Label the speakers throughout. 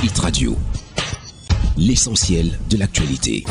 Speaker 1: Hit Radio, l'essentiel de l'actualité.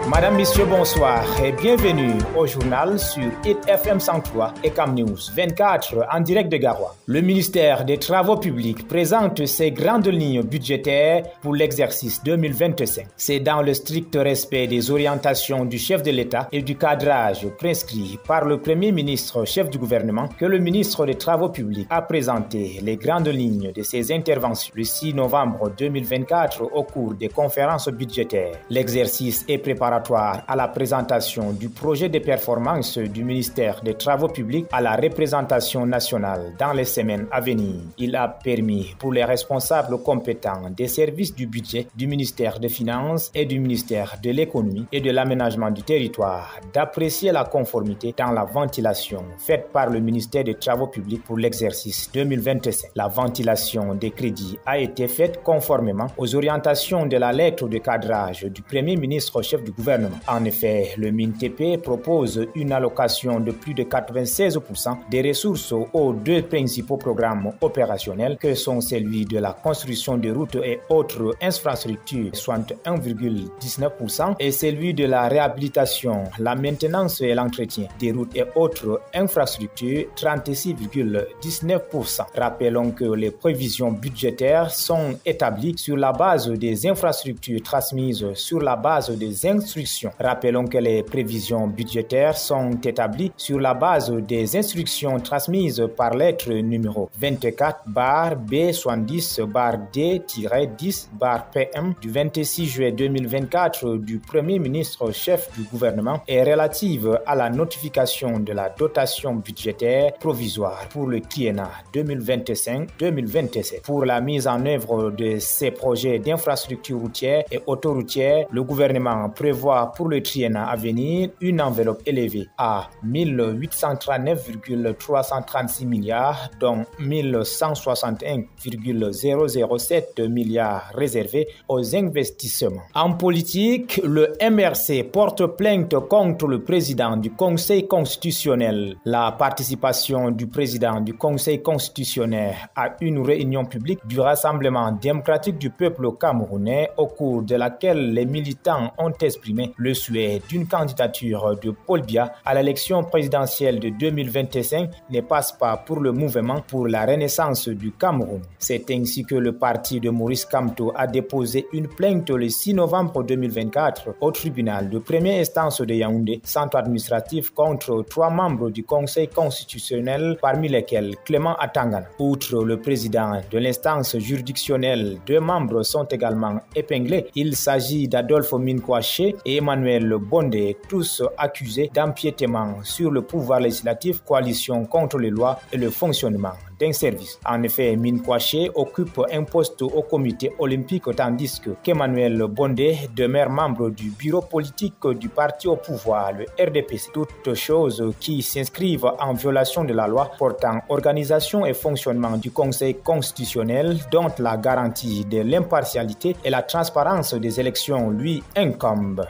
Speaker 2: Madame, Messieurs, bonsoir et bienvenue au journal sur Hit FM 103 et Cam News 24 en direct de Garoua. Le ministère des Travaux publics présente ses grandes lignes budgétaires pour l'exercice 2025. C'est dans le strict respect des orientations du chef de l'État et du cadrage prescrit par le Premier ministre chef du gouvernement que le ministre des Travaux publics a présenté les grandes lignes de ses interventions le 6 novembre 2024 au cours des conférences budgétaires. L'exercice est préparatoire à la présentation du projet de performance du ministère des Travaux publics à la représentation nationale dans les semaines à venir. Il a permis pour les responsables compétents des services du budget du ministère des Finances et du ministère de l'Économie et de l'Aménagement du territoire d'apprécier la conformité dans la ventilation faite par le ministère des Travaux publics pour l'exercice 2025. La ventilation des crédits a été faite conformément aux orientations de la lettre de cadrage du Premier ministre chef du gouvernement. En effet, le MINTP propose une allocation de plus de 96% des ressources aux deux principaux programmes opérationnels que sont celui de la construction de routes et autres infrastructures, soit 1,19%, et celui de la réhabilitation, la maintenance et l'entretien des routes et autres infrastructures, 36,19%. Rappelons que les prévisions budgétaires sont établies sur la base des infrastructures transmises sur la base des instructions. Rappelons que les prévisions budgétaires sont établies sur la base des instructions transmises par lettre numéro 24/B70/D-10/PM du 26 juillet 2024 du Premier ministre chef du gouvernement et relative à la notification de la dotation budgétaire provisoire pour le triennat 2025-2027. Pour la mise en œuvre de ces projets d'infrastructures routières et autoroutières, le gouvernement prévoit pour le triennat à venir une enveloppe élevée à 1839,336 milliards, dont 1161,007 milliards réservés aux investissements. En politique, le MRC porte plainte contre le président du Conseil constitutionnel. La participation du président du Conseil constitutionnel à une réunion publique du Rassemblement démocratique du peuple camerounais au cours de laquelle les militants ont exprimé le souhait d'une candidature de Paul Biya à l'élection présidentielle de 2025 ne passe pas pour le mouvement pour la renaissance du Cameroun. C'est ainsi que le parti de Maurice Kamto a déposé une plainte le 6 novembre 2024 au tribunal de première instance de Yaoundé, centre administratif, contre 3 membres du Conseil constitutionnel, parmi lesquels Clément Atangana. Outre le président de l'instance juridictionnelle, 2 membres sont également épinglés. Il s'agit d'Adolphe Minkwaché et Emmanuel Bondé, tous accusés d'empiétement sur le pouvoir législatif, coalition contre les lois et le fonctionnement d'un service. En effet, Minkwaché occupe un poste au comité olympique tandis qu'Emmanuel Bondé demeure membre du bureau politique du parti au pouvoir, le RDPC. Toutes choses qui s'inscrivent en violation de la loi portant organisation et fonctionnement du Conseil constitutionnel, dont la garantie de l'impartialité et la transparence des élections lui incombent.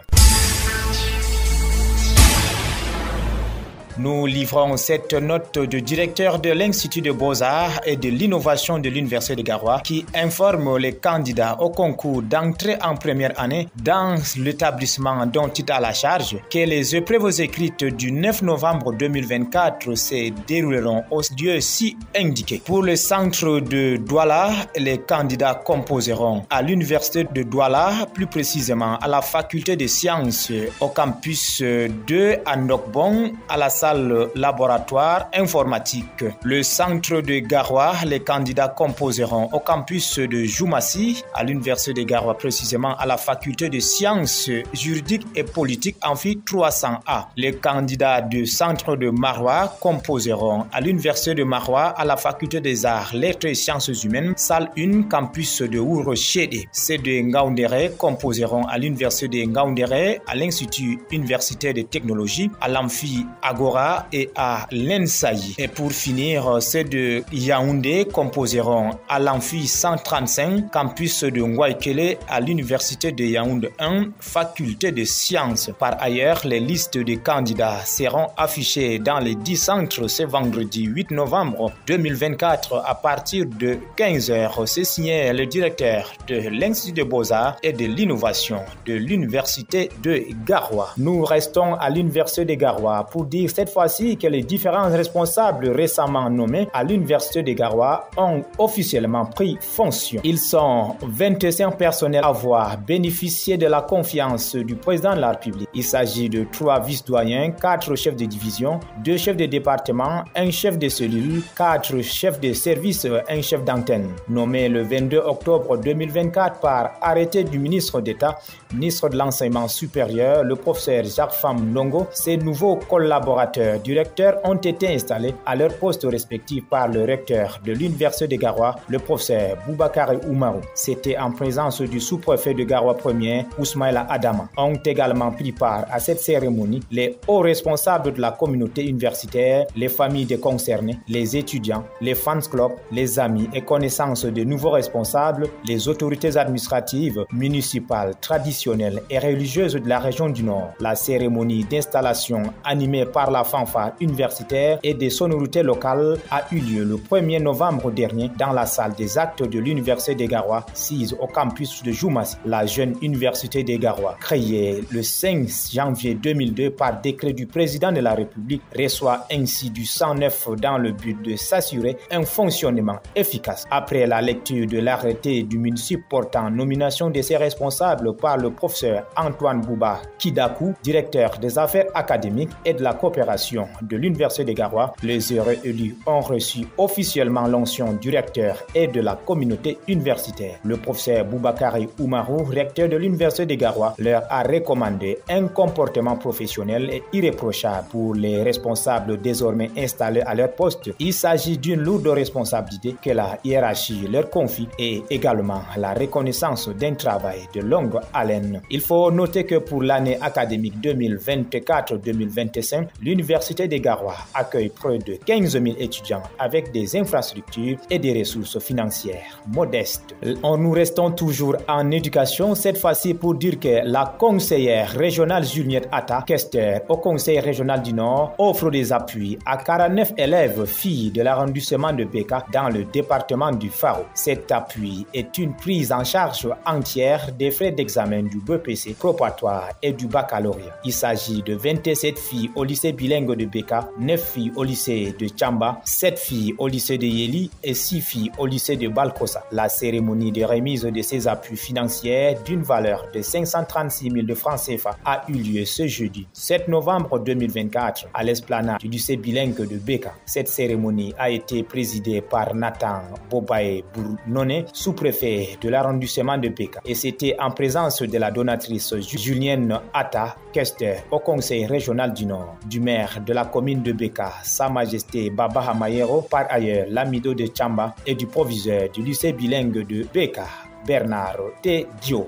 Speaker 2: Nous livrons cette note du directeur de l'Institut de Beaux-Arts et de l'Innovation de l'Université de Garoua qui informe les candidats au concours d'entrée en première année dans l'établissement dont il a la charge que les épreuves écrites du 9 novembre 2024 se dérouleront au lieu ci indiqué. Pour le centre de Douala, les candidats composeront à l'Université de Douala, plus précisément à la Faculté des Sciences au campus 2 à Nokbon, à la salle laboratoire informatique. Le centre de Garoua, les candidats composeront au campus de Joumassi, à l'Université de Garoua, précisément à la Faculté de Sciences juridiques et politiques Amphi 300A. Les candidats du centre de Maroua composeront à l'Université de Maroua, à la Faculté des Arts, Lettres et Sciences humaines, salle 1, campus de Ouro-Chédé. Ceux de Ngaoundéré composeront à l'Université de Ngaoundéré, à l'Institut universitaire de technologie, à l'Amphi Agora Bora et à l'Ensaï. Et pour finir, ceux de Yaoundé composeront à l'Amphi 135, campus de Ngouaikele à l'Université de Yaoundé 1, faculté de sciences. Par ailleurs, les listes de candidats seront affichées dans les 10 centres ce vendredi 8 novembre 2024 à partir de 15h. C'est signé le directeur de l'Institut des Beaux-Arts et de l'Innovation de l'Université de Garoua. Nous restons à l'Université de Garoua pour dire cette fois-ci que les différents responsables récemment nommés à l'Université de Garoua ont officiellement pris fonction. Ils sont 25 personnels à avoir bénéficié de la confiance du président de la République. Il s'agit de 3 vice-doyens, 4 chefs de division, 2 chefs de département, 1 chef de cellule, 4 chefs de service, 1 chef d'antenne. Nommé le 22 octobre 2024 par arrêté du ministre d'État, ministre de l'Enseignement supérieur, le professeur Jacques-Fam Longo, ces nouveaux collaborateurs directeurs ont été installés à leurs postes respectifs par le recteur de l'Université de Garoua, le professeur Boubacar Oumarou. C'était en présence du sous-préfet de Garoua 1er, Ousmaïla Adama. Ont également pris part à cette cérémonie les hauts responsables de la communauté universitaire, les familles des concernés, les étudiants, les fans clubs, les amis et connaissances de nouveaux responsables, les autorités administratives, municipales, traditionnelles et religieuses de la région du Nord. La cérémonie d'installation animée par la fanfare universitaire et des sonorités locales a eu lieu le 1er novembre dernier dans la salle des actes de l'Université des Garoua, sise au campus de Joumassi. La jeune Université des Garoua, créée le 5 janvier 2002 par décret du président de la République, reçoit ainsi du sang neuf dans le but de s'assurer un fonctionnement efficace. Après la lecture de l'arrêté du municipal portant nomination de ses responsables par le professeur Antoine Bouba Kidakou, directeur des affaires académiques et de la coopération de l'Université de Garoua, les heureux élus ont reçu officiellement l'onction du recteur et de la communauté universitaire. Le professeur Boubacar Oumarou, recteur de l'Université de Garoua, leur a recommandé un comportement professionnel et irréprochable pour les responsables désormais installés à leur poste. Il s'agit d'une lourde responsabilité que la hiérarchie leur confie et également la reconnaissance d'un travail de longue haleine. Il faut noter que pour l'année académique 2024-2025, l'Université de Garoua accueille près de 15 000 étudiants avec des infrastructures et des ressources financières modestes. Nous restons toujours en éducation, cette fois-ci pour dire que la conseillère régionale Juliette Atta, questeur au Conseil régional du Nord, offre des appuis à 49 élèves filles de l'arrondissement de Beka dans le département du Faro. Cet appui est une prise en charge entière des frais d'examen du BEPC probatoire et du baccalauréat. Il s'agit de 27 filles au lycée bilingue de Beka, 9 filles au lycée de Tchamba, 7 filles au lycée de Yeli et 6 filles au lycée de Balkossa. La cérémonie de remise de ces appuis financiers d'une valeur de 536 000 de francs CFA a eu lieu ce jeudi 7 novembre 2024 à l'esplanade du lycée bilingue de Beka. Cette cérémonie a été présidée par Nathan Bobaye Bournone, sous-préfet de l'arrondissement de Beka, et c'était en présence de la donatrice Julienne Atta, questeur au Conseil régional du Nord, du maire de la commune de Beka, Sa Majesté Baba Hamayero, par ailleurs l'amido de Tchamba, et du proviseur du lycée bilingue de Beka, Bernard T. Dio.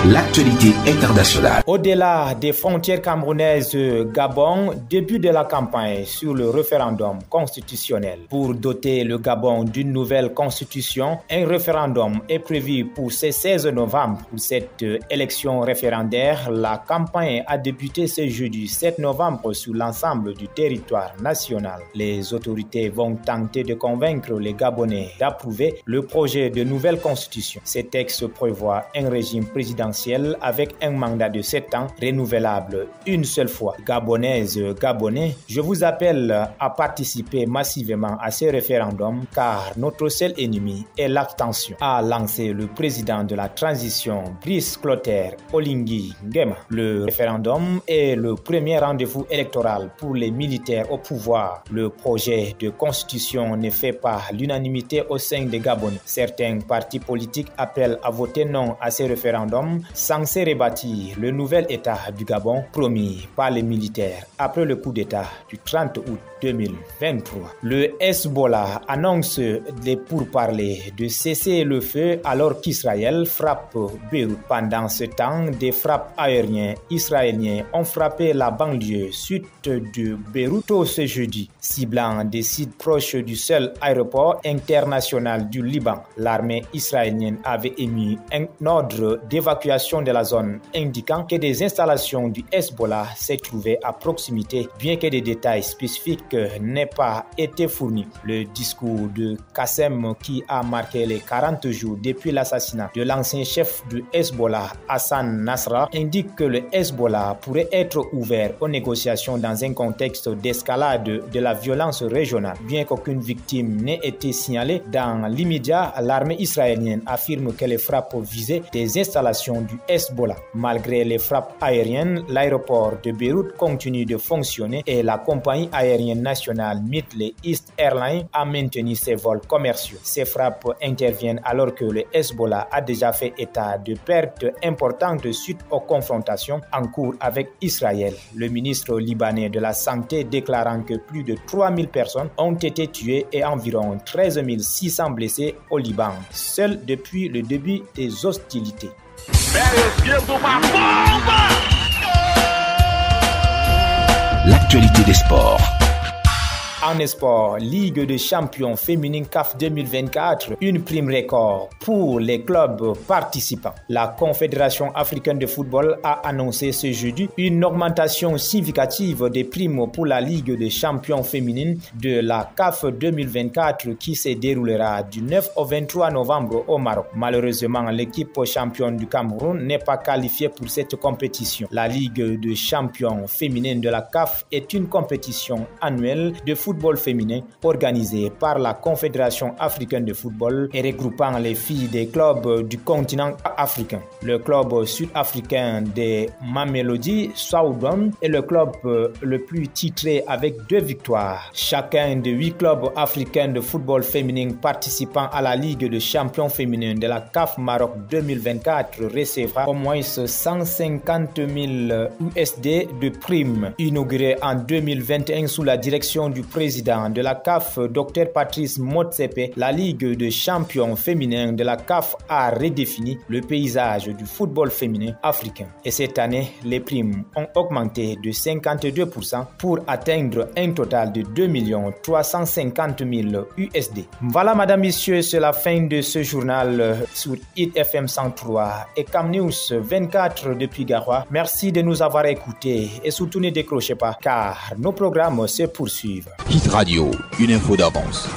Speaker 1: L'actualité internationale.
Speaker 2: Au-delà des frontières camerounaises, Gabon, début de la campagne sur le référendum constitutionnel. Pour doter le Gabon d'une nouvelle constitution, un référendum est prévu pour ce 16 novembre. Pour cette élection référendaire, la campagne a débuté ce jeudi 7 novembre sur l'ensemble du territoire national. Les autorités vont tenter de convaincre les Gabonais d'approuver le projet de nouvelle constitution. Ce texte prévoit un régime présidentiel avec un mandat de 7 ans renouvelable une seule fois. Gabonaises, Gabonais, je vous appelle à participer massivement à ce référendum car notre seul ennemi est l'abstention, a lancé le président de la transition Brice Clotaire Oligui Nguema. Le référendum est le premier rendez-vous électoral pour les militaires au pouvoir. Le projet de constitution ne fait pas l'unanimité au sein des Gabonais. Certains partis politiques appellent à voter non à ce référendum censé rebâtir le nouvel État du Gabon promis par les militaires après le coup d'État du 30 août 2023. Le Hezbollah annonce les pourparlers de cesser le feu alors qu'Israël frappe Beyrouth. Pendant ce temps, des frappes aériennes israéliennes ont frappé la banlieue sud de Beyrouth tôt ce jeudi, ciblant des sites proches du seul aéroport international du Liban. L'armée israélienne avait émis un ordre d'évacuation de la zone indiquant que des installations du Hezbollah se trouvaient à proximité, bien que des détails spécifiques n'aient pas été fournis. Le discours de Qassem, qui a marqué les 40 jours depuis l'assassinat de l'ancien chef du Hezbollah, Hassan Nasrallah, indique que le Hezbollah pourrait être ouvert aux négociations dans un contexte d'escalade de la violence régionale. Bien qu'aucune victime n'ait été signalée, dans l'immédiat, l'armée israélienne affirme que les frappes visaient des installations du Hezbollah. Malgré les frappes aériennes, l'aéroport de Beyrouth continue de fonctionner et la compagnie aérienne nationale Middle East Airlines a maintenu ses vols commerciaux. Ces frappes interviennent alors que le Hezbollah a déjà fait état de pertes importantes suite aux confrontations en cours avec Israël. Le ministre libanais de la Santé déclarant que plus de 3000 personnes ont été tuées et environ 13 600 blessés au Liban, seul depuis le début des hostilités.
Speaker 1: L'actualité des sports.
Speaker 2: En sport, Ligue des champions féminine CAF 2024, une prime record pour les clubs participants. La Confédération africaine de football a annoncé ce jeudi une augmentation significative des primes pour la Ligue des champions féminine de la CAF 2024 qui se déroulera du 9 au 23 novembre au Maroc. Malheureusement, l'équipe championne du Cameroun n'est pas qualifiée pour cette compétition. La Ligue des champions féminine de la CAF est une compétition annuelle de football féminin organisée par la Confédération africaine de football et regroupant les filles des clubs du continent africain. Le club sud-africain des Mamelodi Sundowns est le club le plus titré avec 2 victoires. Chacun des 8 clubs africains de football féminin participant à la Ligue des champions féminins de la CAF Maroc 2024 recevra au moins 150 000 USD de primes. Inaugurée en 2021 sous la direction du président de la CAF, Dr Patrice Motsepe, la Ligue des champions féminins de la CAF a redéfini le paysage du football féminin africain. Et cette année, les primes ont augmenté de 52% pour atteindre un total de 2 350 000 USD. Voilà, madame, messieurs, c'est la fin de ce journal sur Hit FM 103 et Cam News 24 depuis Garoua. Merci de nous avoir écoutés et surtout ne décrochez pas car nos programmes se poursuivent.
Speaker 3: Hit Radio, une info d'avance.